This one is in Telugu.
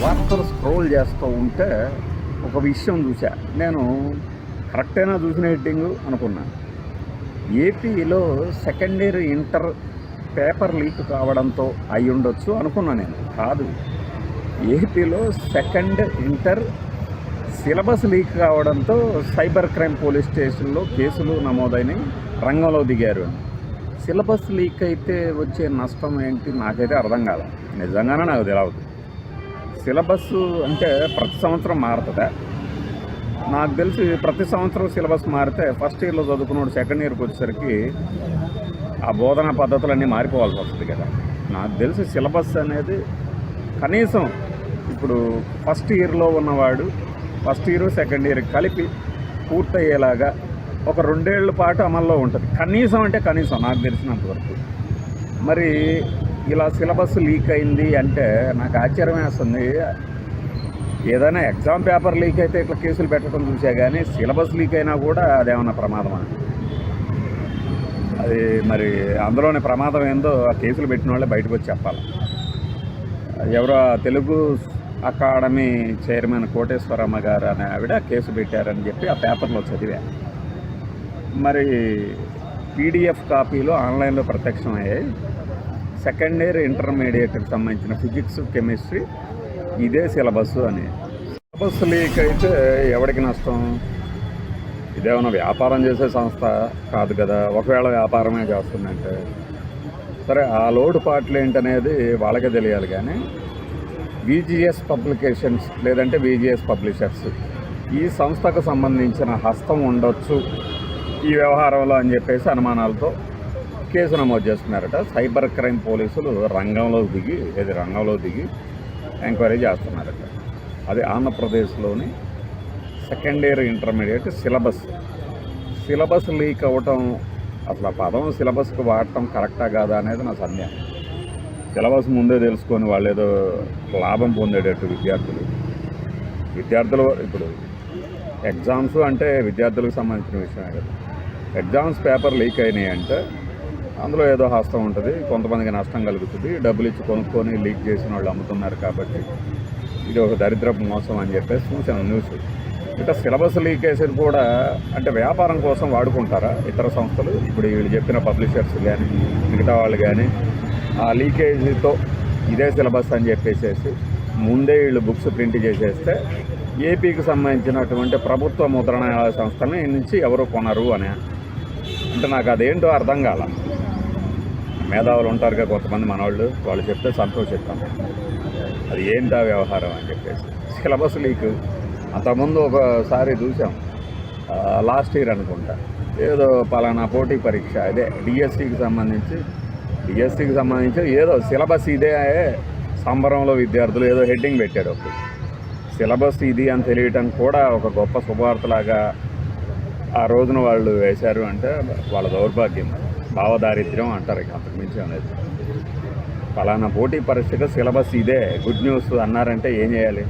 వార్తలు స్క్రోల్ చేస్తూ ఉంటే ఒక విషయం చూసా. నేను కరెక్టైనా చూసిన హెడ్డింగ్ అనుకున్నాను. ఏపీలో second year inter paper leak కావడంతో అయి ఉండొచ్చు అనుకున్నా. నేను కాదు, ఏపీలో సెకండ్ ఇంటర్ సిలబస్ లీక్ కావడంతో సైబర్ క్రైమ్ పోలీస్ స్టేషన్లో కేసులు నమోదైనవి, రంగంలో దిగారు అని. సిలబస్ లీక్ అయితే వచ్చే నష్టం ఏంటి నాకైతే అర్థం కాదు. నిజంగానే నాకు తెలియదు. సిలబస్ అంటే ప్రతి సంవత్సరం మారుతుందా? నాకు తెలిసి ప్రతి సంవత్సరం సిలబస్ మారితే ఫస్ట్ ఇయర్లో చదువుకున్నాడు సెకండ్ ఇయర్కి వచ్చేసరికి ఆ బోధనా పద్ధతులన్నీ మారిపోవాల్సి వస్తుంది కదా. నాకు తెలిసి సిలబస్ అనేది కనీసం ఇప్పుడు ఫస్ట్ ఇయర్లో ఉన్నవాడు ఫస్ట్ ఇయర్ సెకండ్ ఇయర్ కలిపి పూర్తయ్యేలాగా ఒక 2 ఏళ్ల పాటు అమల్లో ఉంటుంది కనీసం. అంటే కనీసం నాకు తెలిసినంతవరకు. మరి ఇలా సిలబస్ లీక్ అయింది అంటే నాకు ఆశ్చర్యం వేస్తుంది. ఏదైనా ఎగ్జామ్ పేపర్ లీక్ అయితే ఇట్లా కేసులు పెట్టడం చూసా, కానీ సిలబస్ లీక్ అయినా కూడా అదేమన్నా ప్రమాదమా? అది మరి అందులోని ప్రమాదం ఏందో ఆ కేసులు పెట్టిన వాళ్ళే బయటకు వచ్చి చెప్పాలి. ఎవరో తెలుగు అకాడమీ చైర్మన్ కోటేశ్వరమ్మ గారు అనే ఆవిడ కేసు పెట్టారని చెప్పి ఆ పేపర్లో చదివా. మరి పీడిఎఫ్ కాపీలో ఆన్లైన్లో ప్రత్యక్షమయ్యాయి. సెకండ్ ఇయర్ ఇంటర్మీడియట్కి సంబంధించిన ఫిజిక్స్, కెమిస్ట్రీ ఇదే సిలబస్ అని. సిలబస్ లీక్ అయితే ఎవరికి నష్టం? ఇదేమన్నా వ్యాపారం చేసే సంస్థ కాదు కదా. ఒకవేళ వ్యాపారమే చేస్తుందంటే సరే, ఆ లోటుపాట్లు ఏంటనేది వాళ్ళకే తెలియాలి. కానీ విజిఎస్ పబ్లికేషన్స్ లేదంటే విజిఎస్ పబ్లిషర్స్ ఈ సంస్థకు సంబంధించిన హస్తం ఉండొచ్చు ఈ వ్యవహారంలో అని చెప్పేసి అనుమానాలతో కేసు నమోదు చేస్తున్నారట. సైబర్ క్రైమ్ పోలీసులు రంగంలో దిగి ఎంక్వైరీ చేస్తున్నారట. అది ఆంధ్రప్రదేశ్లోని second year intermediate syllabus leak అవ్వటం, అసలు ఆ పదం సిలబస్కి వాడటం కరెక్టా కాదా అనేది నా సందేహం. సిలబస్ ముందే తెలుసుకొని వాళ్ళు ఏదో లాభం పొందేటట్టు విద్యార్థులు ఇప్పుడు ఎగ్జామ్స్ అంటే విద్యార్థులకు సంబంధించిన విషయమే కదా. ఎగ్జామ్స్ పేపర్ లీక్ అయినాయి అంటే అందులో ఏదో హస్తం ఉంటుంది, కొంతమందికి నష్టం కలుగుతుంది. డబ్బులు ఇచ్చి కొనుక్కొని లీక్ చేసిన వాళ్ళు అమ్ముతున్నారు కాబట్టి ఇది ఒక దరిద్రపు మోసం అని చెప్పేసి చూసాను న్యూస్. ఇక సిలబస్ లీకేజీని కూడా అంటే వ్యాపారం కోసం వాడుకుంటారా ఇతర సంస్థలు? ఇప్పుడు వీళ్ళు చెప్పిన పబ్లిషర్స్ కానీ మిగతా వాళ్ళు కానీ ఆ లీకేజీతో ఇదే సిలబస్ అని చెప్పేసేసి ముందే వీళ్ళు బుక్స్ ప్రింట్ చేసేస్తే ఏపీకి సంబంధించినటువంటి ప్రభుత్వ ముద్రణాలయ సంస్థని నుంచి ఎవరు కొనరు అని అంటే నాకు అదేంటో అర్థం కాల. మేధావులు ఉంటారుగా కొంతమంది మనవాళ్ళు, వాళ్ళు చెప్తే సంతోషిస్తాం. అది ఏంటా వ్యవహారం అని చెప్పేసి. సిలబస్ లీక్ అంతకుముందు ఒకసారి చూసాం, లాస్ట్ ఇయర్ అనుకుంటా, ఏదో పలానా పోటీ పరీక్ష అదే డిఎస్సికి సంబంధించి ఏదో సిలబస్ ఇదే సంబరంలో విద్యార్థులు ఏదో హెడ్డింగ్ పెట్టారు. ఒకటి సిలబస్ ఇది అని తెలియటం కూడా ఒక గొప్ప శుభవార్తలాగా ఆ రోజున వాళ్ళు వేశారు అంటే వాళ్ళ దౌర్భాగ్యం, భావదారిద్ర్యం అంటారు. ఇక అంతకుమించి అనేది ఫలానా పోటీ పరీక్షకు సిలబస్ ఇదే గుడ్ న్యూస్ అన్నారంటే ఏం చేయాలి?